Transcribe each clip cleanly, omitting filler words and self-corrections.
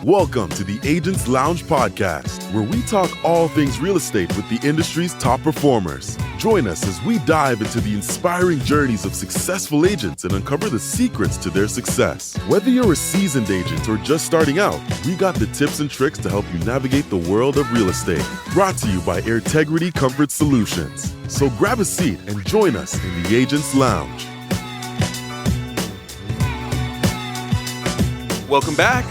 Welcome to the Agents Lounge podcast, where we talk all things real estate with the industry's top performers. Join us as we dive into the inspiring journeys of successful agents and uncover the secrets to their success. Whether you're a seasoned agent or just starting out, we got the tips and tricks to help you navigate the world of real estate. Brought to you by Airtegrity Comfort Solutions. So grab a seat and join us in the Agents Lounge. Welcome back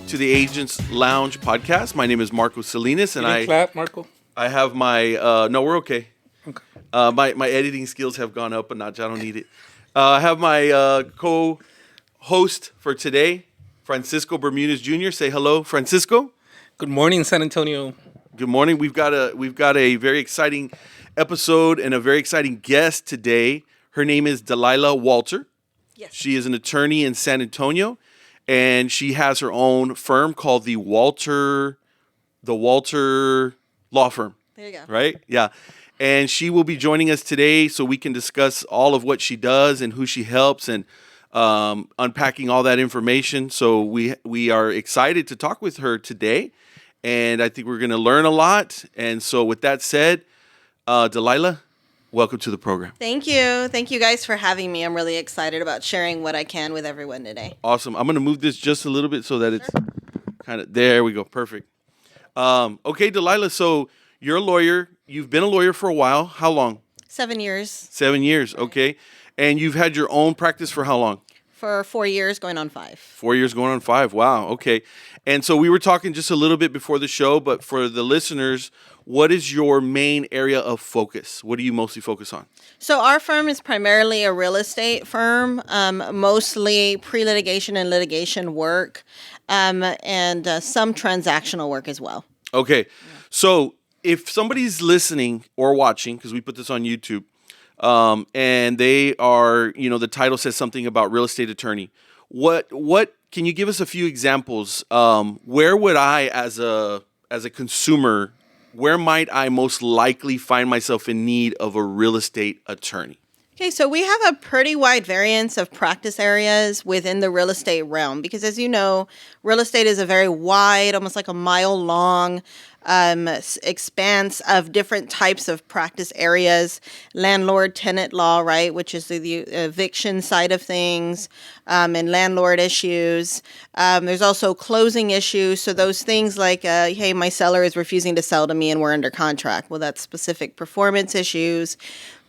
to the Agents Lounge podcast. My name is Marco Salinas, and clap, Marco. I have my no, we're okay. My editing skills have gone up a notch. I don't need it. I have my co-host for today, Francisco Bermudez Jr. Say hello, Francisco. Good morning, San Antonio. Good morning. We've got a very exciting episode and a very exciting guest today. Her name is Delilah Walter. Yes. She is an attorney in San Antonio. And she has her own firm called the Walter Law Firm. There you go. Right? Yeah. And she will be joining us today so we can discuss all of what she does and who she helps and unpacking all that information. So we are excited to talk with her today. And I think we're going to learn a lot. And so with that said, Delilah, welcome to the program. Thank you. Thank you guys for having me. I'm really excited about sharing what I can with everyone today. Awesome. I'm going to move this just a little bit so that it's kind of, there we go. Perfect. Okay, Delilah, so you're a lawyer. You've been a lawyer for a while. How long? 7 years. 7 years. Okay. And you've had your own practice for how long? For 4 years, going on 5. 4 years going on 5. Wow. Okay. And so we were talking just a little bit before the show, but for the listeners, what is your main area of focus? What do you mostly focus on? So our firm is primarily a real estate firm, mostly pre-litigation and litigation work, and some transactional work as well. Okay. So if somebody's listening or watching, because we put this on YouTube, and they are, the title says something about real estate attorney. What can you give us a few examples? Where would I, as a consumer, where might I most likely find myself in need of a real estate attorney? Okay, so we have a pretty wide variance of practice areas within the real estate realm because, as you know, real estate is a very wide, almost like a mile-long expanse of different types of practice areas. Landlord-tenant law, right, which is the eviction side of things, and landlord issues. There's also closing issues, so those things like, hey, my seller is refusing to sell to me and we're under contract. Well, that's specific performance issues.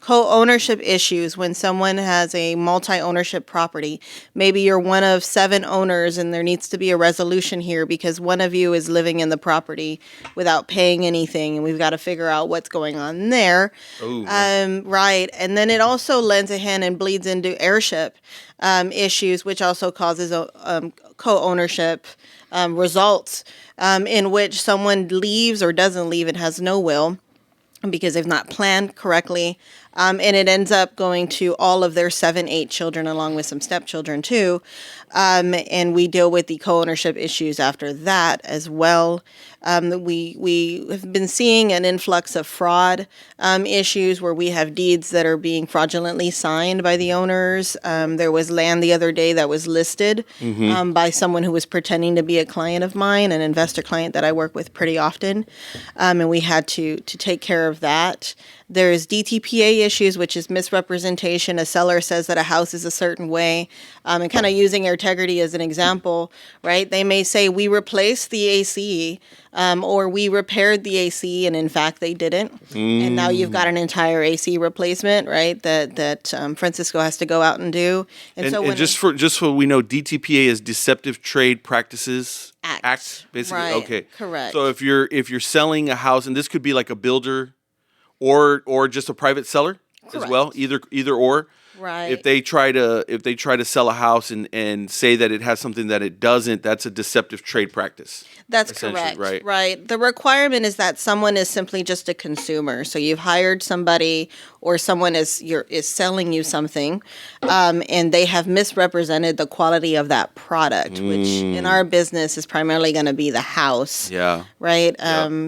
Co-ownership issues when someone has a multi-ownership property. Maybe you're one of 7 owners and there needs to be a resolution here because one of you is living in the property without paying anything, and we've got to figure out what's going on there. Ooh, right. And then it also lends a hand and bleeds into heirship issues, which also causes co-ownership results in which someone leaves or doesn't leave and has no will because they've not planned correctly. And it ends up going to all of their 7, 8 children, along with some stepchildren too. And we deal with the co-ownership issues after that as well. We have been seeing an influx of fraud issues where we have deeds that are being fraudulently signed by the owners. There was land the other day that was listed by someone who was pretending to be a client of mine, an investor client that I work with pretty often. And we had to take care of that. There's DTPA issues, which is misrepresentation. A seller says that a house is a certain way, and kind of using Airtegrity as an example, right? They may say, we replaced the AC, or we repaired the AC, and in fact, they didn't. And now you've got an entire AC replacement, right, that Francisco has to go out and do. And just so we know, DTPA is Deceptive Trade Practices Act, basically. Right, okay, correct. So if you're selling a house, and this could be like a builder or just a private seller as well, either or. Right. If they try to sell a house and say that it has something that it doesn't, that's a deceptive trade practice. That's correct. Right. The requirement is that someone is simply just a consumer. So you've hired somebody, or someone is selling you something, and they have misrepresented the quality of that product, which in our business is primarily going to be the house. Yeah. Right.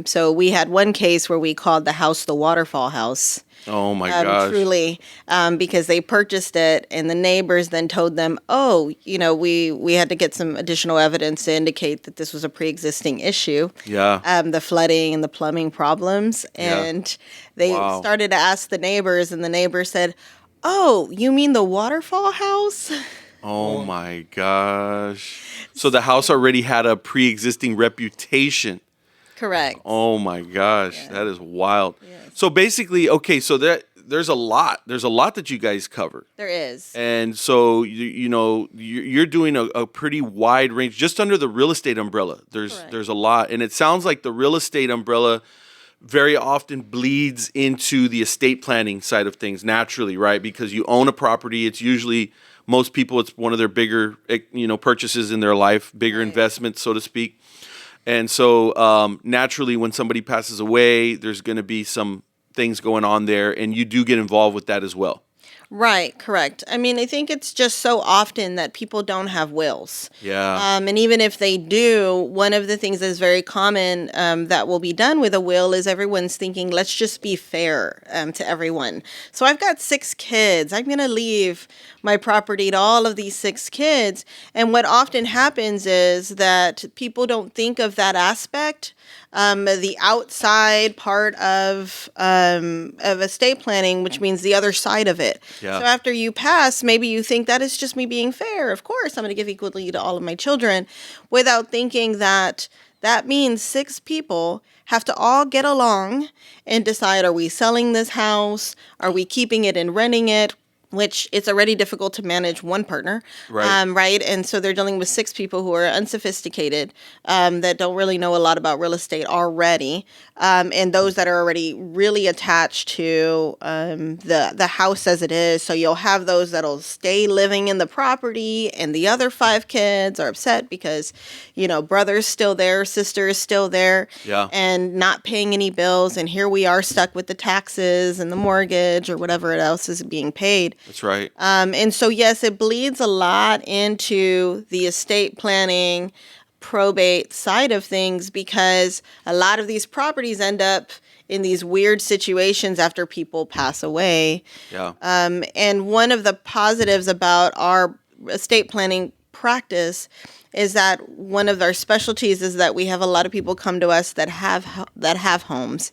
So we had one case where we called the house the waterfall house. Oh my gosh. Truly, because they purchased it, and the neighbors then told them, "Oh, we had to get some additional evidence to indicate that this was a pre-existing issue." Yeah. The flooding and the plumbing problems, and they Wow. started to ask the neighbors, and the neighbors said, "Oh, you mean the waterfall house?" Oh my gosh. So the house already had a pre-existing reputation. Correct. Oh my gosh, that is wild. So basically, okay, so there's a lot that you guys cover. There is. And so you're doing a pretty wide range just under the real estate umbrella. There's a lot, and it sounds like the real estate umbrella very often bleeds into the estate planning side of things naturally, right? Because you own a property, it's usually most people it's one of their bigger purchases in their life, bigger investments, so to speak. And so naturally, when somebody passes away, there's going to be some things going on there, and you do get involved with that as well. Right, correct. I mean, I think it's just so often that people don't have wills. Yeah. And even if they do, one of the things that is very common that will be done with a will is everyone's thinking, let's just be fair to everyone. So I've got 6 kids. I'm going to leave my property to all of these 6 kids. And what often happens is that people don't think of that aspect. The outside part of estate planning, which means the other side of it. Yeah. So after you pass, maybe you think that is just me being fair. Of course, I'm going to give equally to all of my children, without thinking that means 6 people have to all get along and decide, are we selling this house? Are we keeping it and renting it? Which it's already difficult to manage one partner, Right. right? And so they're dealing with 6 people who are unsophisticated, that don't really know a lot about real estate already, and those that are already really attached to the house as it is. So you'll have those that'll stay living in the property, and the other 5 kids are upset because, brother's still there, sister's still there, Yeah. and not paying any bills, and here we are stuck with the taxes and the mortgage or whatever else is being paid. That's right. And so, yes, it bleeds a lot into the estate planning, probate side of things, because a lot of these properties end up in these weird situations after people pass away. Yeah. And one of the positives about our estate planning practice is that one of our specialties is that we have a lot of people come to us that have homes.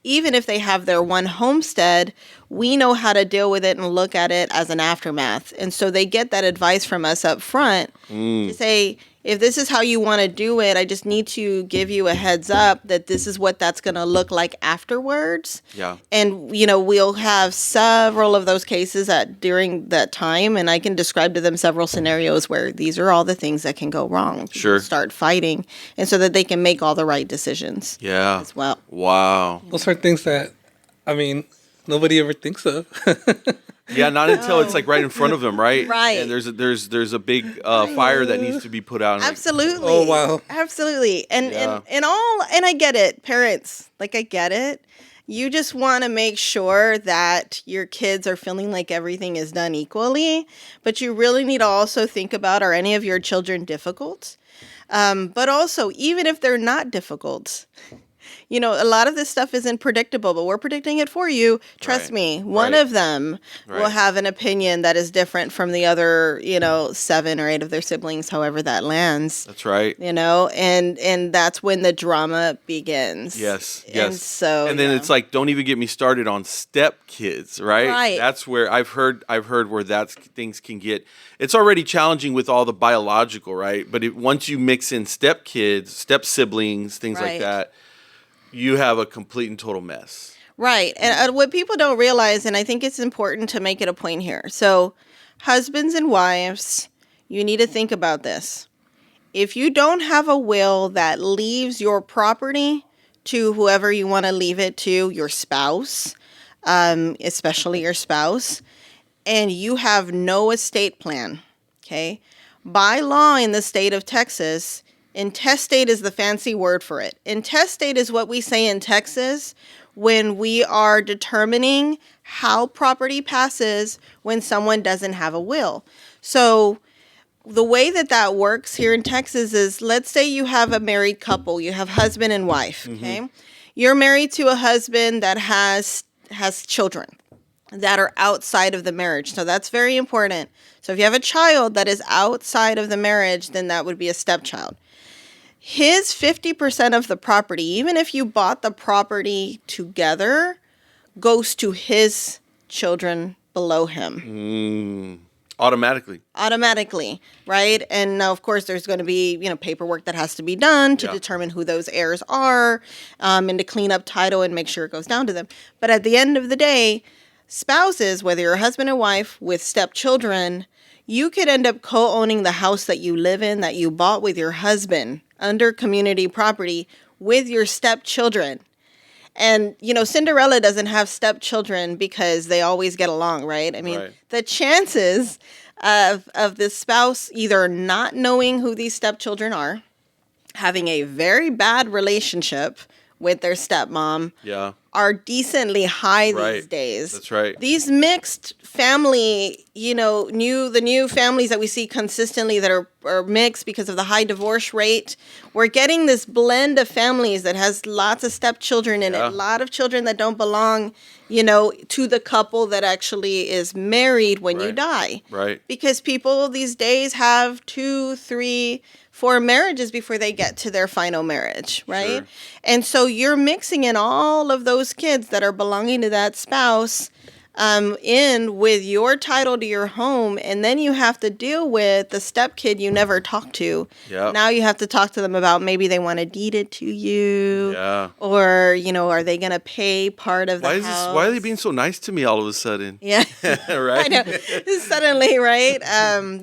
Even if they have their one homestead, we know how to deal with it and look at it as an aftermath. And so they get that advice from us up front to say, if this is how you want to do it, I just need to give you a heads up that this is what that's going to look like afterwards. Yeah. And, we'll have several of those cases during that time, and I can describe to them several scenarios where these are all the things that can go wrong. Sure. Start fighting, and so that they can make all the right decisions. Yeah. As well. Wow. Those are things that, nobody ever thinks of. Yeah, not until it's like right in front of them, right? Right. And there's a big fire that needs to be put out. Absolutely. Oh, wow. Absolutely. And Yeah. and I get it, parents. Like, I get it. You just want to make sure that your kids are feeling like everything is done equally, but you really need to also think about, are any of your children difficult? But also, even if they're not difficult, a lot of this stuff isn't predictable, but we're predicting it for you. Trust Right. me, one Right. of them will Right. have an opinion that is different from the other, 7 or 8 of their siblings, however that lands. That's right. And that's when the drama begins. Yes. And so, and then yeah. it's like, don't even get me started on step kids, right? Right. That's where I've heard where things can get. It's already challenging with all the biological, right? But once you mix in step kids, step siblings, things like Right. that, you have a complete and total mess. Right. And what people don't realize, and I think it's important to make it a point here. So, husbands and wives, you need to think about this. If you don't have a will that leaves your property to whoever you want to leave it to, your spouse, especially your spouse, and you have no estate plan, okay? By law in the state of Texas, intestate is the fancy word for it. Intestate is what we say in Texas when we are determining how property passes when someone doesn't have a will. So the way that works here in Texas is, let's say you have a married couple, you have husband and wife, okay? You're married to a husband that has has children that are outside of the marriage. So that's very important. So if you have a child that is outside of the marriage, then that would be a stepchild. His 50% of the property, even if you bought the property together, goes to his children below him. Automatically, right? And now, of course, there's going to be, paperwork that has to be done to determine who those heirs are, and to clean up title and make sure it goes down to them. But at the end of the day, spouses, whether you're a husband and wife with stepchildren, you could end up co-owning the house that you live in, that you bought with your husband under community property with your stepchildren. And, Cinderella doesn't have stepchildren because they always get along, right? I mean, the chances of the spouse either not knowing who these stepchildren are, having a very bad relationship with their stepmom, are decently high these days. That's right. These mixed family, the new families that we see consistently that are mixed because of the high divorce rate. We're getting this blend of families that has lots of stepchildren in it, a lot of children that don't belong, to the couple that actually is married when you die. Right. Because people these days have 2, 3, 4 marriages before they get to their final marriage, right? Sure. And so you're mixing in all of those kids that are belonging to that spouse in with your title to your home, and then you have to deal with the stepkid you never talked to. Yep. Now you have to talk to them about maybe they want to deed it to you, or are they going to pay part of the house? Why are they being so nice to me all of a sudden? Yeah, right. I know. Suddenly, right? And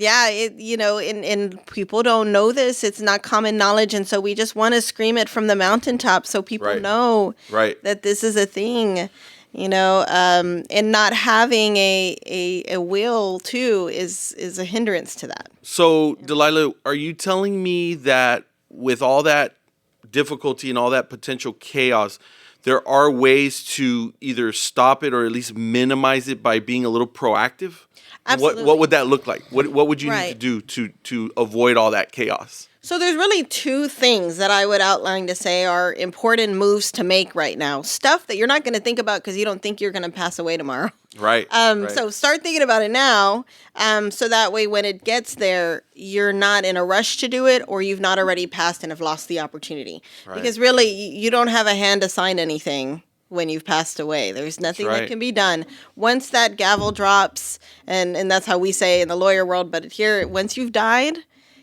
people don't know this. It's not common knowledge, and so we just want to scream it from the mountaintop so people know that this is a thing. And not having a will too is a hindrance to that. So, Delilah, are you telling me that with all that difficulty and all that potential chaos, there are ways to either stop it or at least minimize it by being a little proactive? Absolutely. What would that look like? What would you need to do to avoid all that chaos? So there's really 2 things that I would outline to say are important moves to make right now. Stuff that you're not going to think about because you don't think you're going to pass away tomorrow. Right. So start thinking about it now, so that way when it gets there, you're not in a rush to do it, or you've not already passed and have lost the opportunity. Right. Because really, you don't have a hand to sign anything when you've passed away. There's nothing that can be done. Once that gavel drops, and that's how we say in the lawyer world, but here, once you've died,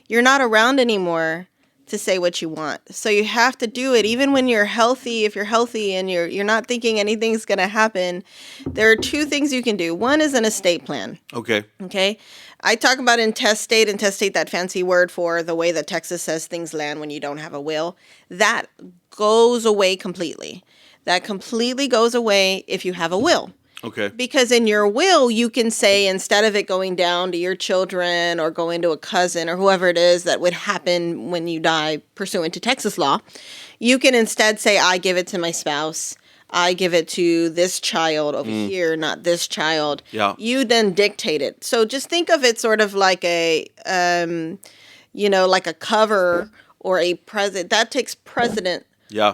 you're not around anymore to say what you want. So you have to do it even when you're healthy. If you're healthy and you're not thinking anything's going to happen, there are 2 things you can do. One is an estate plan. Okay. I talk about intestate, that fancy word for the way that Texas says things land when you don't have a will. That goes away completely. That completely goes away if you have a will. Okay. Because in your will, you can say, instead of it going down to your children or going to a cousin or whoever it is that would happen when you die pursuant to Texas law, you can instead say, I give it to my spouse. I give it to this child over here, not this child. Yeah. You then dictate it. So just think of it sort of like a, like a cover or a present. That takes precedent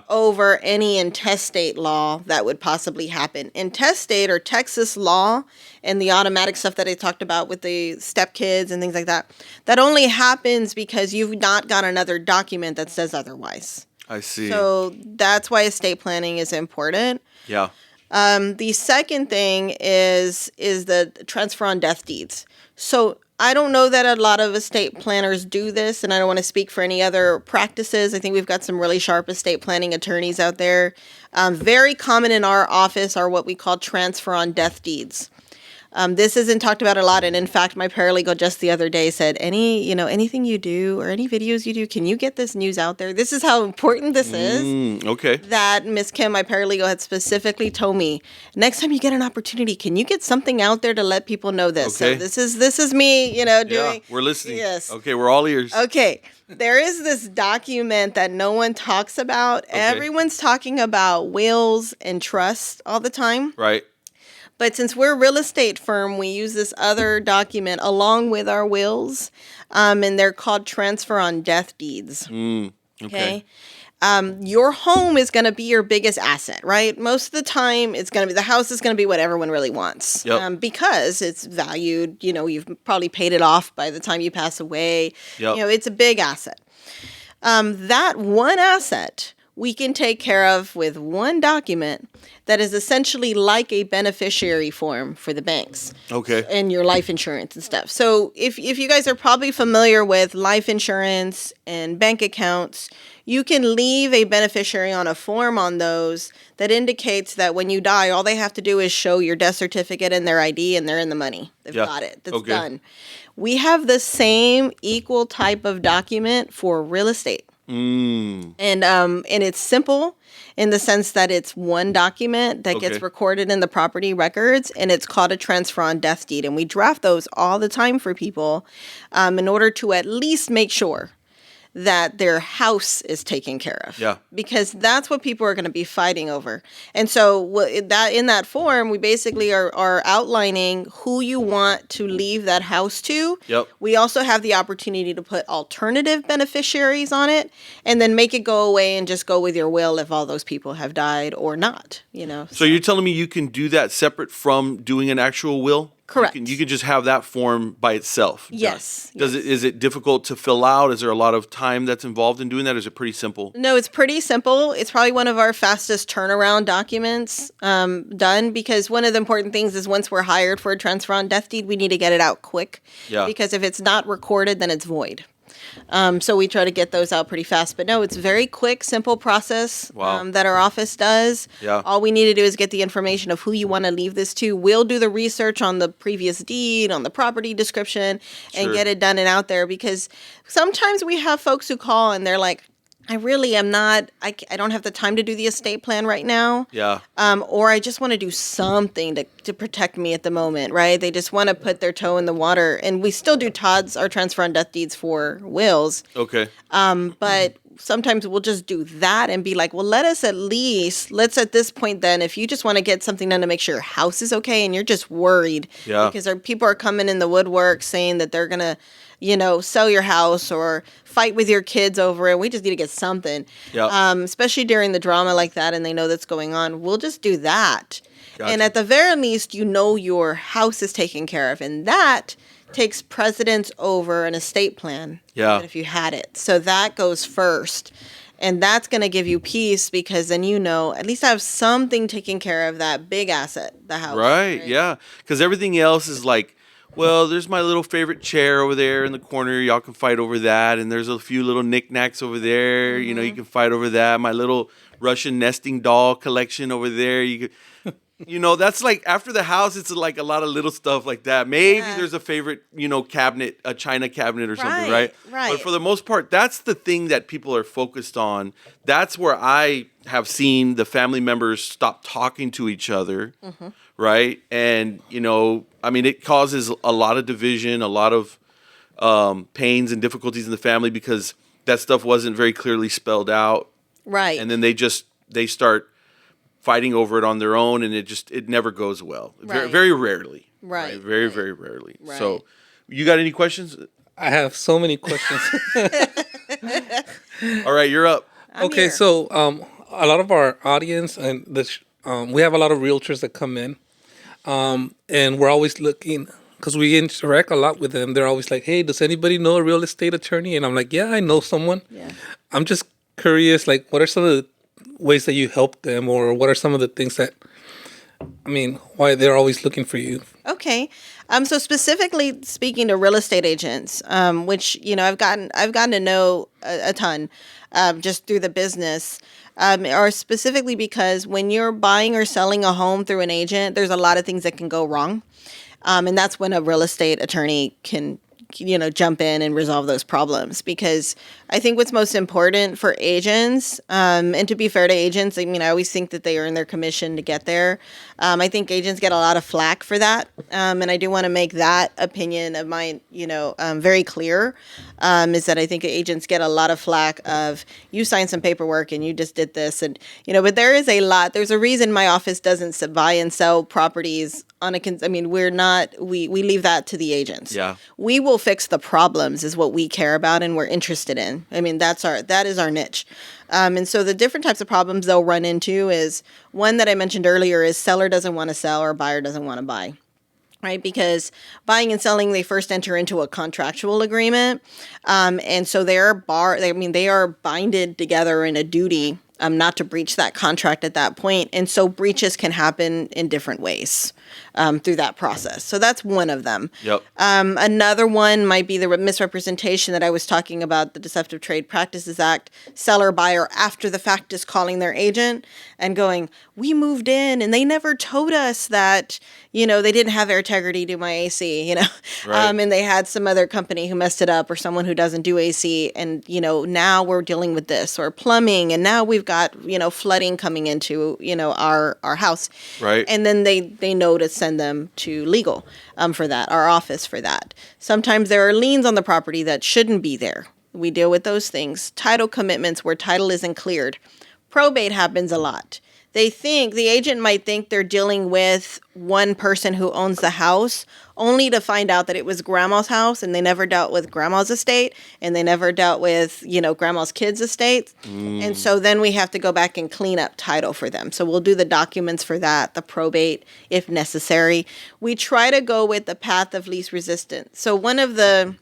over any intestate law that would possibly happen. Intestate or Texas law and the automatic stuff that I talked about with the stepkids and things like that, that only happens because you've not got another document that says otherwise. I see. So that's why estate planning is important. Yeah. The second thing is the transfer on death deeds. So I don't know that a lot of estate planners do this, and I don't want to speak for any other practices. I think we've got some really sharp estate planning attorneys out there. Very common in our office are what we call transfer on death deeds. This isn't talked about a lot, and in fact, my paralegal just the other day said, anything you do or any videos you do, can you get this news out there? This is how important this is. Okay. That Miss Kim, my paralegal, had specifically told me, next time you get an opportunity, can you get something out there to let people know this? Okay. So this is me, doing. Yeah, we're listening. Yes. Okay, we're all ears. Okay. There is this document that no one talks about. Okay. Everyone's talking about wills and trusts all the time. Right. But since we're a real estate firm, we use this other document along with our wills, and they're called transfer on death deeds. Okay. your home is going to be your biggest asset, right? Most of the time, it's going to be the house is going to be what everyone really wants, because it's valued. You've probably paid it off by the time you pass away. Yep. It's a big asset. That one asset we can take care of with one document that is essentially like a beneficiary form for the banks. Okay. And your life insurance and stuff. So if you guys are probably familiar with life insurance and bank accounts, you can leave a beneficiary on a form on those that indicates that when you die, all they have to do is show your death certificate and their ID, and they're in the money. They've got it. That's done. We have the same equal type of document for real estate. And it's simple in the sense that it's one document that gets recorded in the property records, and it's called a transfer on death deed. And we draft those all the time for people in order to at least make sure that their house is taken care of. Yeah. Because that's what people are going to be fighting over. And so in that form, we basically are outlining who you want to leave that house to. Yep. We also have the opportunity to put alternative beneficiaries on it and then make it go away and just go with your will if all those people have died or not, So you're telling me you can do that separate from doing an actual will? Correct. You can just have that form by itself. Yes. Is it difficult to fill out? Is there a lot of time that's involved in doing that? Or is it pretty simple? No, it's pretty simple. It's probably one of our fastest turnaround documents done, because one of the important things is once we're hired for a transfer on death deed, we need to get it out quick. Yeah. Because if it's not recorded, then it's void. So we try to get those out pretty fast. But no, it's a very quick, simple process that our office does. Yeah. All we need to do is get the information of who you want to leave this to. We'll do the research on the previous deed, on the property description, and get it done and out there. Because sometimes we have folks who call and they're like, I really am not, I don't have the time to do the estate plan right now. Yeah. Or I just want to do something to protect me at the moment, right? They just want to put their toe in the water. And we still do our transfer on death deeds for wills. Okay. But sometimes we'll just do that and be like, well, let's at this point then, if you just want to get something done to make sure your house is okay and you're just worried. Yeah. Because people are coming in the woodwork saying that they're going to, sell your house or fight with your kids over it. We just need to get something. Yeah. Especially during the drama like that and they know that's going on. We'll just do that. Gotcha. And at the very least, your house is taken care of. And that takes precedence over an estate plan. Yeah. If you had it. So that goes first. And that's going to give you peace, because then at least I have something taking care of that big asset, the house. Right? Yeah. Because everything else is like, well, there's my little favorite chair over there in the corner. Y'all can fight over that. And there's a few little knickknacks over there. Mm-hmm. You can fight over that. My little Russian nesting doll collection over there. You could, that's like after the house, it's like a lot of little stuff like that. Maybe there's a favorite, cabinet, a china cabinet or something, right? Right. But for the most part, that's the thing that people are focused on. That's where I have seen the family members stop talking to each other, right? And, it causes a lot of division, a lot of pains and difficulties in the family because that stuff wasn't very clearly spelled out. Right. And then they start fighting over it on their own, and it never goes well. Very, very rarely. Right. Very, very rarely. Right. So, you got any questions? I have so many questions. All right, you're up. Okay, so a lot of our audience and we have a lot of realtors that come in, and we're always looking, because we interact a lot with them. They're always like, "Hey, does anybody know a real estate attorney?" And I'm like, "Yeah, I know someone." Yeah. I'm just curious, like, what are some of the ways that you help them, or what are some of the things that, why they're always looking for you? Okay. So specifically speaking to real estate agents, which, I've gotten to know a ton just through the business, or specifically because when you're buying or selling a home through an agent, there's a lot of things that can go wrong. And that's when a real estate attorney can jump in and resolve those problems. Because I think what's most important for agents, and to be fair to agents, I always think that they earn their commission to get there. I think agents get a lot of flack for that. And I do want to make that opinion of mine, very clear, is that I think agents get a lot of flack of, you signed some paperwork and you just did this. And, but there is there's a reason my office doesn't buy and sell properties we leave that to the agents. Yeah. We will fix the problems is what we care about and we're interested in. I mean, that is our niche. And so the different types of problems they'll run into is one that I mentioned earlier is seller doesn't want to sell or buyer doesn't want to buy. Right, because buying and selling, they first enter into a contractual agreement, and so they are binded together in a duty not to breach that contract at that point, and so breaches can happen in different ways through that process. So that's one of them. Yep. Another one might be the misrepresentation that I was talking about, the Deceptive Trade Practices Act. Seller buyer after the fact is calling their agent and going, "We moved in and they never told us that, they didn't have Air Integrity do my AC, Right. and they had some other company who messed it up or someone who doesn't do AC, and now we're dealing with this, or plumbing, and now we've got flooding coming into our house." Right. And then they know to send them to legal for that, our office for that. Sometimes there are liens on the property that shouldn't be there. We deal with those things. Title commitments where title isn't cleared. Probate happens a lot. The agent might think they're dealing with one person who owns the house, only to find out that it was grandma's house and they never dealt with grandma's estate and they never dealt with, grandma's kids' estate. And so then we have to go back and clean up title for them. So we'll do the documents for that, the probate if necessary. We try to go with the path of least resistance. So one of the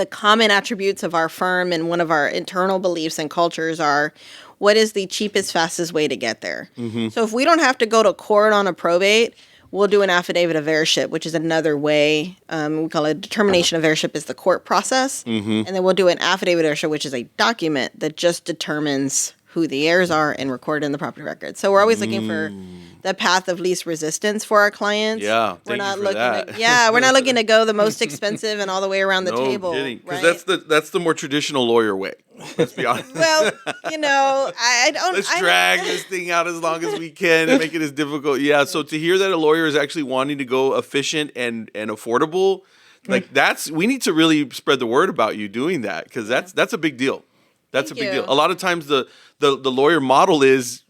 common attributes of our firm and one of our internal beliefs and cultures are, what is the cheapest, fastest way to get there? Mm-hmm. So if we don't have to go to court on a probate, we'll do an affidavit of heirship, which is another way. We call it determination of heirship is the court process. Mm-hmm. And then we'll do an affidavit of heirship, which is a document that just determines who the heirs are and recorded in the property record. So we're always looking for the path of least resistance for our clients. Yeah, we're not looking looking we're not looking to go the most expensive and all the way around the table. No kidding, because right? that's the more traditional lawyer way. Let's be honest. Well, I don't. Let's drag this thing out as long as we can and make it as difficult. Yeah. So to hear that a lawyer is actually wanting to go efficient and affordable, like we need to really spread the word about you doing that, because that's a big deal. That's a big deal. A lot of times the lawyer model is,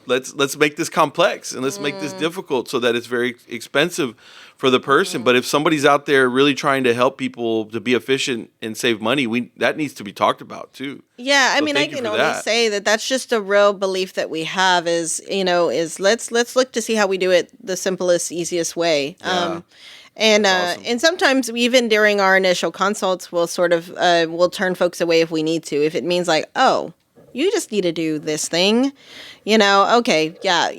let's make this complex and let's make this difficult so that it's very expensive for the person. But if somebody's out there really trying to help people to be efficient and save money, that needs to be talked about too. Yeah, I can only say that that's just a real belief that we have is let's look to see how we do it the simplest, easiest way. Yeah. Awesome. And sometimes even during our initial consults, we'll sort of we'll turn folks away if we need to. If it means like, oh, you just need to do this thing, okay, yeah,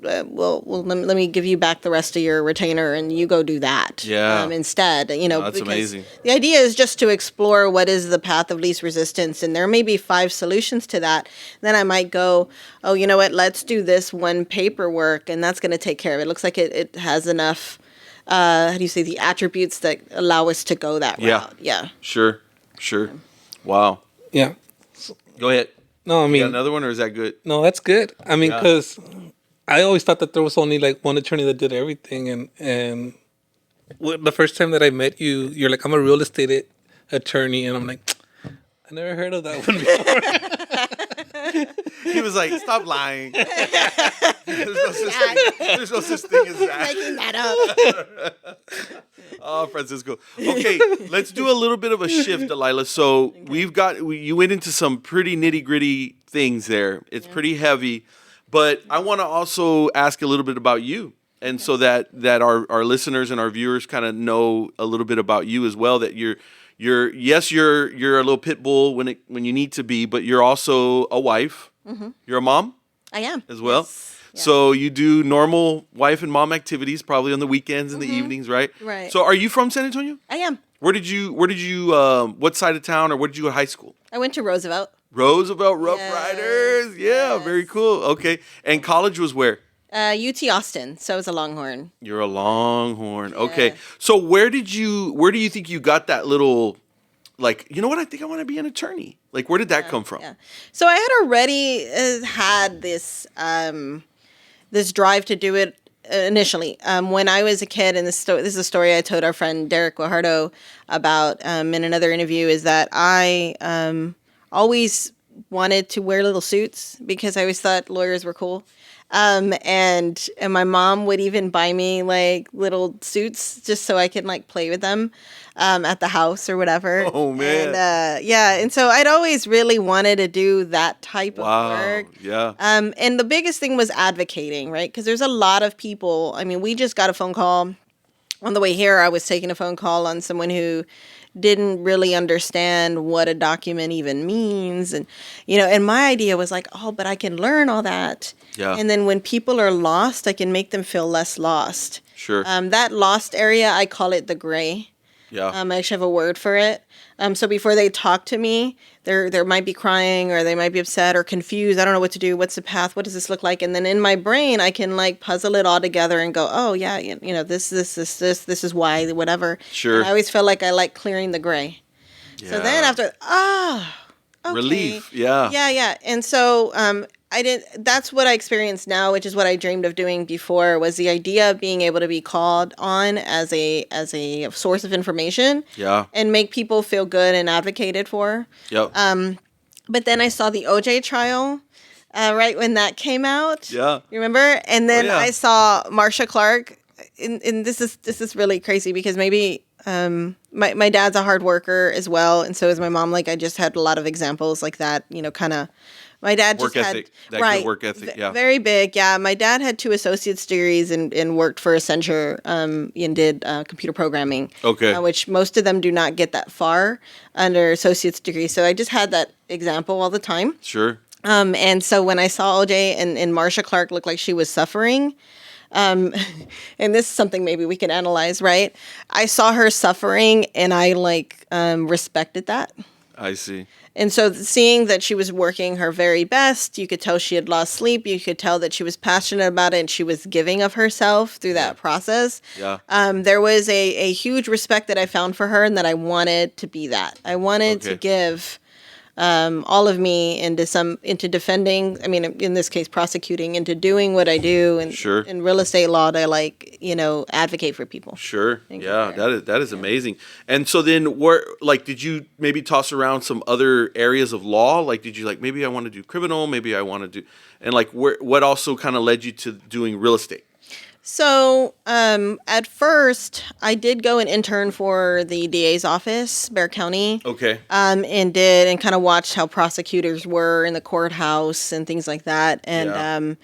let me give you back the rest of your retainer and you go do that. Yeah. Instead, that's amazing. The idea is just to explore what is the path of least resistance, and there may be 5 solutions to that. Then I might go, oh, you know what? Let's do this one paperwork, and that's going to take care of it. It looks like it has enough. How do you say, the attributes that allow us to go that route? Yeah. Sure. Wow. Yeah. Go ahead. No, You got another one, or is that good? No, that's good. I mean, because I always thought that there was only like one attorney that did everything, and the first time that I met you, you're like, I'm a real estate attorney, and I'm like, I never heard of that one before. He was like, stop lying. There's no such thing as that. Making that up. Oh, Francisco. Okay, let's do a little bit of a shift, Delilah. So you went into some pretty nitty gritty things there. It's pretty heavy, but I want to also ask a little bit about you. And so that our listeners and our viewers kind of know a little bit about you as well, that you're a little pit bull when you need to be, but you're also a wife. Mm-hmm. You're a mom? I am. As well? Yes. Yeah. So you do normal wife and mom activities, probably on the weekends and the evenings, right? Right. So are you from San Antonio? I am. Where did you what side of town, or where did you go to high school? I went to Roosevelt. Roosevelt Rough Yes. Riders. Yeah, very cool. Okay. And college was where? UT Austin. So I was a Longhorn. You're a Longhorn. Okay. So where do you think you got that little, like, you know what, I think I want to be an attorney? Like, where did that come from? Yeah. So I had already had this this drive to do it initially. When I was a kid, and this is a story I told our friend Derek Guajardo about in another interview, is that I always wanted to wear little suits because I always thought lawyers were cool. And my mom would even buy me like little suits just so I can like play with them at the house or whatever. Oh, man. And yeah, and so I'd always really wanted to do that type of Wow. work. Yeah. And the biggest thing was advocating, right? Because there's a lot of people. I mean, we just got a phone call on the way here. I was taking a phone call on someone who didn't really understand what a document even means. And, and my idea was like, oh, but I can learn all that. Yeah. And then when people are lost, I can make them feel less lost. Sure. That lost area, I call it the gray. Yeah. I actually have a word for it. So before they talk to me, they might be crying or they might be upset or confused. I don't know what to do. What's the path? What does this look like? And then in my brain, I can like puzzle it all together and go, oh yeah, this is why, whatever. Sure. And I always feel like I like clearing the gray. Yeah. So then after, okay. Relief. Yeah. Yeah. And so that's what I experience now, which is what I dreamed of doing before, was the idea of being able to be called on as a source of information. Yeah. And make people feel good and advocated for. Yep. But then I saw the OJ trial, right when that came out. Yeah. You remember? And then yeah. I saw Marsha Clark, and this is really crazy because maybe my dad's a hard worker as well, and so is my mom. Like I just had a lot of exampons like that, kind of. My dad work just ethic. had That good work ethic. Yeah. very big. Yeah, my dad had 2 associate's degrees and worked for Accenture and did computer programming. Okay. Which most of them do not get that far under associate's degree. So I just had that example all the time. Sure. And so when I saw OJ and Marsha Clark look like she was suffering, and this is something maybe we can analyze, right? I saw her suffering and I respected that. I see. And so seeing that she was working her very best, you could tell she had lost sleep. You could tell that she was passionate about it and she was giving of herself through that process. Yeah. There was a huge respect that I found for her and that I wanted to be that. I wanted to give all of me into defending, I mean, in this case, prosecuting, into doing what I do and Sure. in real estate law to advocate for people. Sure. Yeah, that is amazing. And so then did you maybe toss around some other areas of law? Like, did you maybe I want to do criminal, maybe I want to do, and what also kind of led you to doing real estate? So, at first, I did go and intern for the DA's office, Bexar County. Okay. And kind of watched how prosecutors were in the courthouse and things like that. And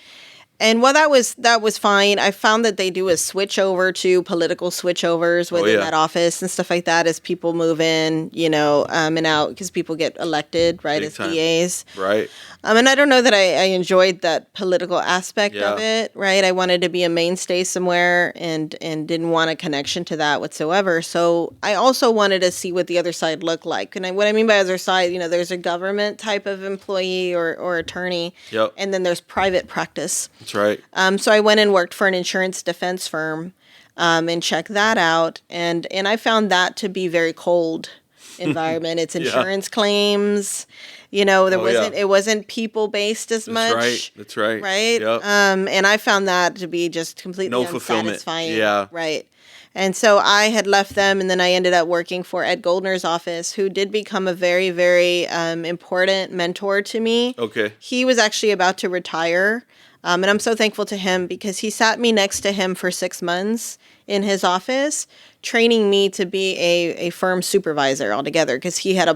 and while that was fine, I found that they do a switch over to political switchovers within that office and stuff like that as people move in, and out because people get elected, right, as DAs. Right. And I don't know that I enjoyed that political aspect of it, right? I wanted to be a mainstay somewhere and didn't want a connection to that whatsoever. So I also wanted to see what the other side looked like. And what I mean by other side, there's a government type of employee or attorney, and then there's private practice. That's right. So I went and worked for an insurance defense firm and checked that out. And I found that to be very cold environment. It's insurance claims. It wasn't people based as much. That's right. Right. Yep. And I found that to be just completely unsatisfying. Yeah. Right. And so I had left them, and then I ended up working for Ed Goldner's office, who did become a very, very important mentor to me. Okay. He was actually about to retire. And I'm so thankful to him because he sat me next to him for 6 months in his office, training me to be a firm supervisor altogether because he had a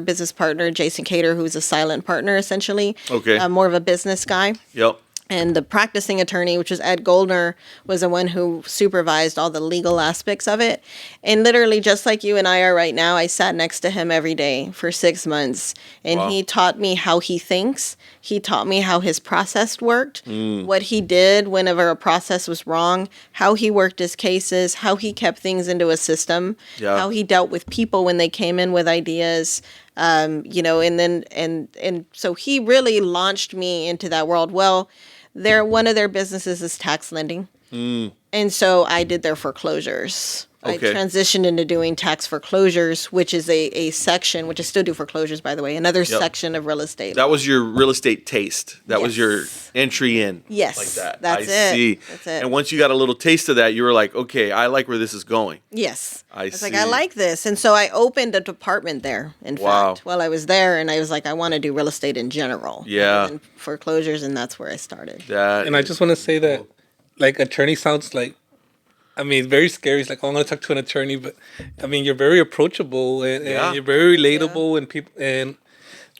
business partner, Jason Cater, who's a silent partner essentially. Okay. More of a business guy. Yep. And the practicing attorney, which was Ed Goldner, was the one who supervised all the legal aspects of it. And literally, just like you and I are right now, I sat next to him every day for 6 months. And he taught me how he thinks. He taught me how his process worked, what he did whenever a process was wrong, how he worked his cases, how he kept things into a system, how he dealt with people when they came in with ideas. And so he really launched me into that world. Well, one of their businesses is tax lending. And so I did their foreclosures I Okay. transitioned into doing tax foreclosures, which is a section, which I still do foreclosures, by the way, another section of real estate. That was your real estate taste. That was your Yes. entry in. Yes, Like that. that's I it. see. That's it. And once you got a little taste of that, you were like, okay, I like where this is going. Yes. I was like, see. I like this. And so I opened a department there, in Wow. fact, while I was there. And I was like, I want to do real estate in general. Yeah. rather than foreclosures. And that's where I started. That And I is- just want to say that, like, attorney sounds like, I mean, very scary. It's like, oh, I'm going to talk to an attorney, but I mean, you're very approachable and Yeah. you're very relatable, and people and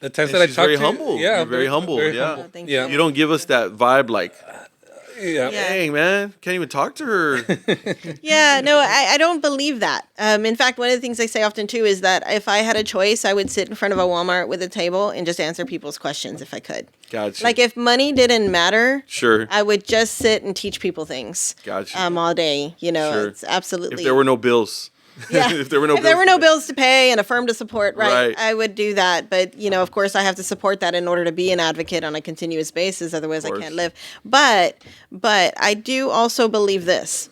the times And that I she's talk very to, humble. yeah, You're very humble, yeah. Oh, thank yeah, you don't give us that vibe like, yeah. dang, man, can't even talk to her. Yeah, no, I don't believe that. In fact, one of the things I say often too is that if I had a choice, I would sit in front of a Walmart with a table and just answer people's questions if I could. Gotcha. Like if money didn't matter, Sure. I would just sit and teach people things. Gotcha. All day. You know, Sure. it's absolutely. If there were no bills. Yeah. if there were no if there were no to pay. bills to pay and a firm to support, right, Right. I would do that. But, you know, of course, I have to support that in order to be an advocate on a continuous basis. Otherwise, I course. can't live. But I do also believe this.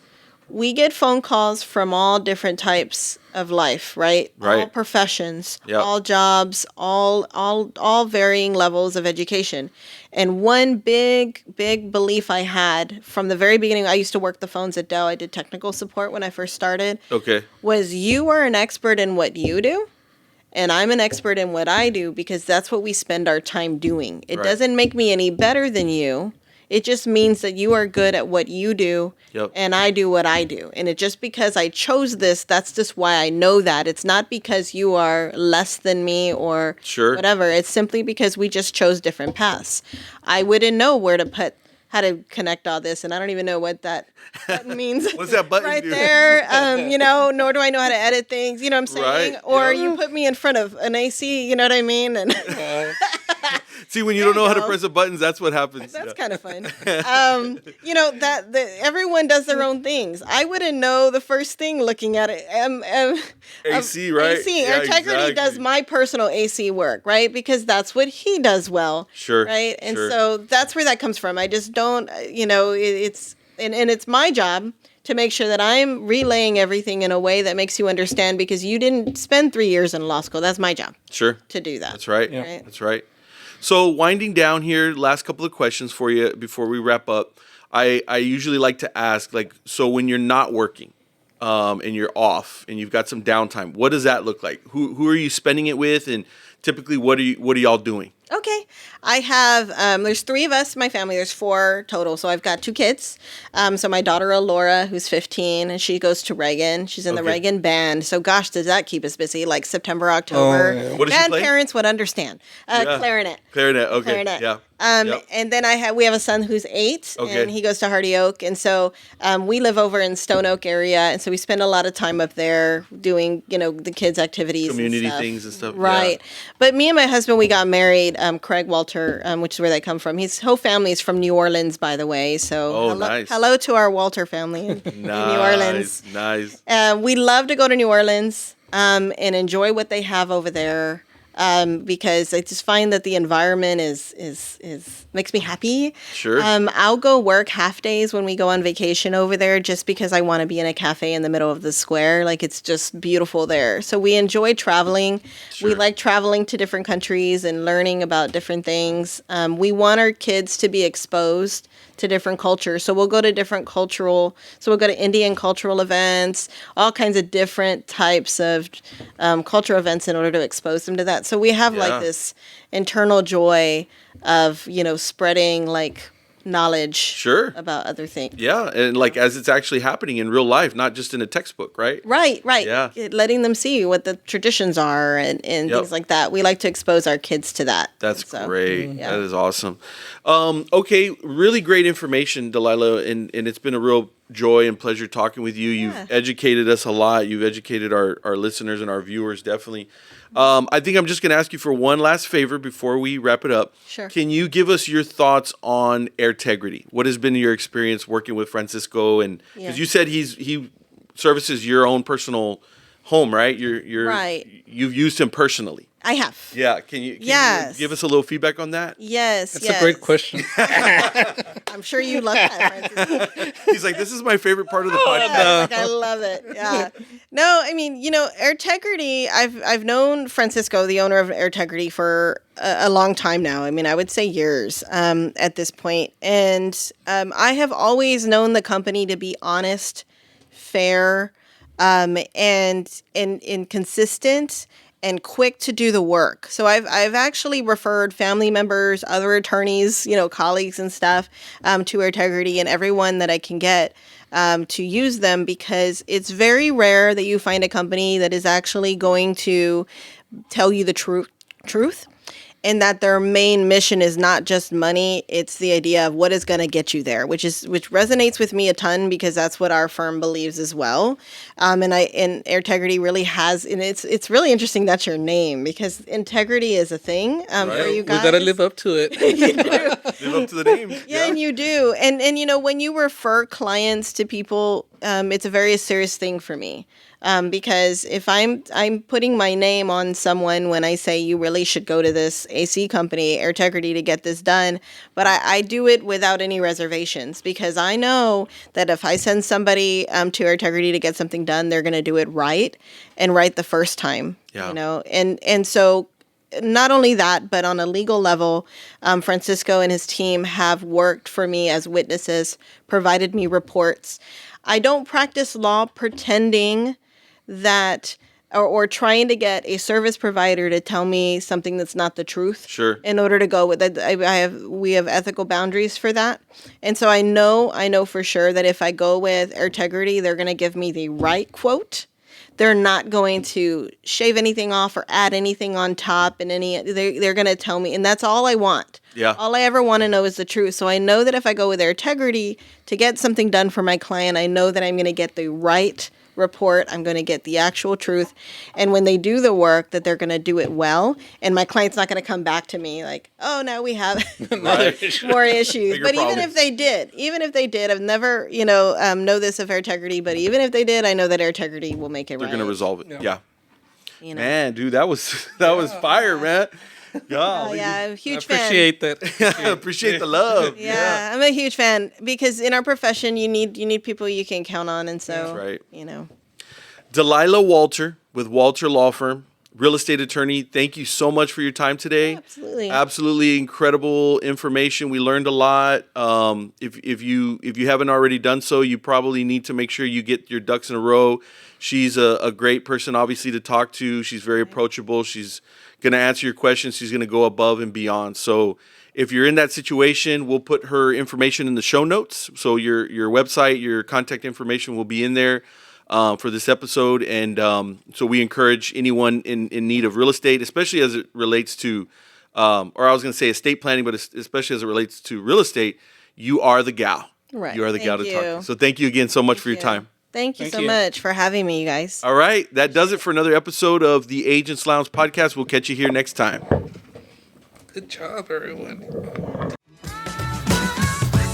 We get phone calls from all different types of life, right? Right. All professions, Yep. all jobs, all varying levels of education. And one big belief I had from the very beginning, I used to work the phones at Dell. I did technical support when I first started. Okay. Was you are an expert in what you do, and I'm an expert in what I do, because that's what we spend our time doing. It Right. doesn't make me any better than you. It just means that you are good at what you do, Yep. and I do what I do. And it just because I chose this, that's just why I know that. It's not because you are less than me or Sure. whatever. It's simply because we just chose different paths. I wouldn't know where to put, how to connect all this, and I don't even know what that button means. What's that button right do? there? You know, nor do I know how to edit things. You know what I'm saying? Right, Or yeah. you put me in front of an AC. You know what I mean? And See, when you don't know how to go. press the buttons, that's what happens. that's Yeah. kind of fun. You know that everyone does their own things. I wouldn't know the first thing looking at it. AC, right? AC. Yeah, Integrity does exactly. my personal AC work, right? Because that's what he does well. Sure, Right. And sure. so that's where that comes from. I just don't. You know, it's and it's my job to make sure that I'm relaying everything in a way that makes you understand, because you didn't spend 3 years in law school. That's my job Sure. to do that. That's right. Yeah. Right. That's right. So winding down here, last couple of questions for you before we wrap up. I usually like to ask, like, so when you're not working, and you're off and you've got some downtime, what does that look like? Who are you spending it with, and typically what are y'all doing? Okay. I have, there's 3 of us in my family. There's 4 total. So I've got 2 kids. So my daughter, Laura, who's 15, and she goes to Reagan. She's in the Okay. Reagan band. So gosh, does that keep us busy? Like September, October. yeah. What does she Band play? parents would understand. Yeah. Clarinet. Clarinet. Okay. Clarinet. Yeah. Yep. And then we have a son who's 8, Okay. and he goes to Hardy Oak. And so we live over in Stone Oak area, and so we spend a lot of time up there doing, you know, the kids' activities, Community and stuff. things and stuff, yeah. Right. But me and my husband, we got married. Craig Walter, which is where they come from. His whole family is from New Orleans, by the way. So Oh, hello, nice. hello to our Walter family in New Orleans. Nice. We love to go to New Orleans and enjoy what they have over there, because I just find that the environment is makes me happy. Sure. I'll go work half days when we go on vacation over there, just because I want to be in a cafe in the middle of the square. Like, it's just beautiful there. So we enjoy traveling. We Sure. like traveling to different countries and learning about different things. We want our kids to be exposed to different cultures. So we'll go to we'll go to Indian cultural events, all kinds of different types of cultural events in order to expose them to that. So we have Yeah. like this internal joy of, you know, spreading like knowledge Sure. about other things. Yeah, and like as it's actually happening in real life, not just in a textbook, right? Right. Yeah. Letting them see what the traditions are and Yep. things like that. We like to expose our kids to that. That's So, great. yeah. That is awesome. Okay, really great information, Delilah, and it's been a real joy and pleasure talking with you. You've Yeah. educated us a lot. You've educated our listeners and our viewers, definitely. I think I'm just going to ask you for one last favor before we wrap it up. Sure. Can you give us your thoughts on Airtegrity? What has been your experience working with Francisco? And because Yeah. you said he services your own personal home, right? You're Right. You've used him personally. I have. Yeah. Can you Yes. give us a little feedback on that? Yes. That's a great question. I'm sure you love that, Francisco. He's like, this is my favorite part of the podcast. Like, I love it. Yeah. No, I mean, Airtegrity, I've known Francisco, the owner of Airtegrity, for a long time now. I mean, I would say years at this point. And I have always known the company to be honest, fair, and consistent and quick to do the work. So I've actually referred family members, other attorneys, colleagues and stuff to Airtegrity, and everyone that I can get to use them, because it's very rare that you find a company that is actually going to tell you the truth. And that their main mission is not just money; it's the idea of what is going to get you there, which resonates with me a ton, because that's what our firm believes as well. And Airtegrity really has, and it's really interesting that's your name, because integrity is a thing for you guys. We gotta live up to it. Live up to the name. Yeah, and you do. And when you refer clients to people, it's a very serious thing for me. Because if I'm putting my name on someone when I say you really should go to this AC company, Airtegrity, to get this done, but I do it without any reservations, because I know that if I send somebody to Airtegrity to get something done, they're going to do it right, and right the first time. Yeah. And so not only that, but on a legal level, Francisco and his team have worked for me as witnesses, provided me reports. I don't practice law pretending that or trying to get a service provider to tell me something that's not the truth. Sure. In order to go with it, we have ethical boundaries for that. And so I know for sure that if I go with Airtegrity, they're going to give me the right quote. They're not going to shave anything off or add anything on top, and they're going to tell me, and that's all I want. Yeah. All I ever want to know is the truth. So I know that if I go with Airtegrity to get something done for my client, I know that I'm going to get the right report. I'm going to get the actual truth. And when they do the work, that they're going to do it well. And my client's not going to come back to me like, oh, now we have more issues. Bigger But problem. even if they did, I've never, know this of Airtegrity, but even if they did, I know that Airtegrity will make it They're right. going to resolve it. Yeah. Man, dude, that was fire, man. Oh, yeah, I'm a huge fan. Appreciate that. Appreciate the love. Yeah, I'm a huge fan, because in our profession, you need people you can count on, and so That's right. Delilah Walter with Walter Law Firm, real estate attorney. Thank you so much for your time today. Absolutely incredible information. We learned a lot. If you haven't already done so, you probably need to make sure you get your ducks in a row. She's a great person, obviously, to talk to. She's very approachable. She's going to answer your questions. She's going to go above and beyond. So if you're in that situation, we'll put her information in the show notes. So your website, your contact information will be in there for this episode. And so we encourage anyone in need of real estate, especially as it relates to, or I was going to say estate planning, but especially as it relates to real estate, you are the gal. Right. You are the gal to talk you. to. So thank you again so much for your time. Thank you so much for having me, you guys. All right. That does it for another episode of the Agents Lounge podcast. We'll catch you here next time. Good job, everyone.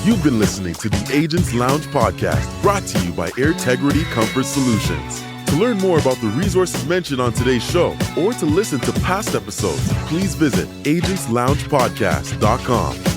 You've been listening to the Agents Lounge podcast, brought to you by Airtegrity Comfort Solutions. To learn more about the resources mentioned on today's show, or to listen to past episodes, please visit agentsloungepodcast.com.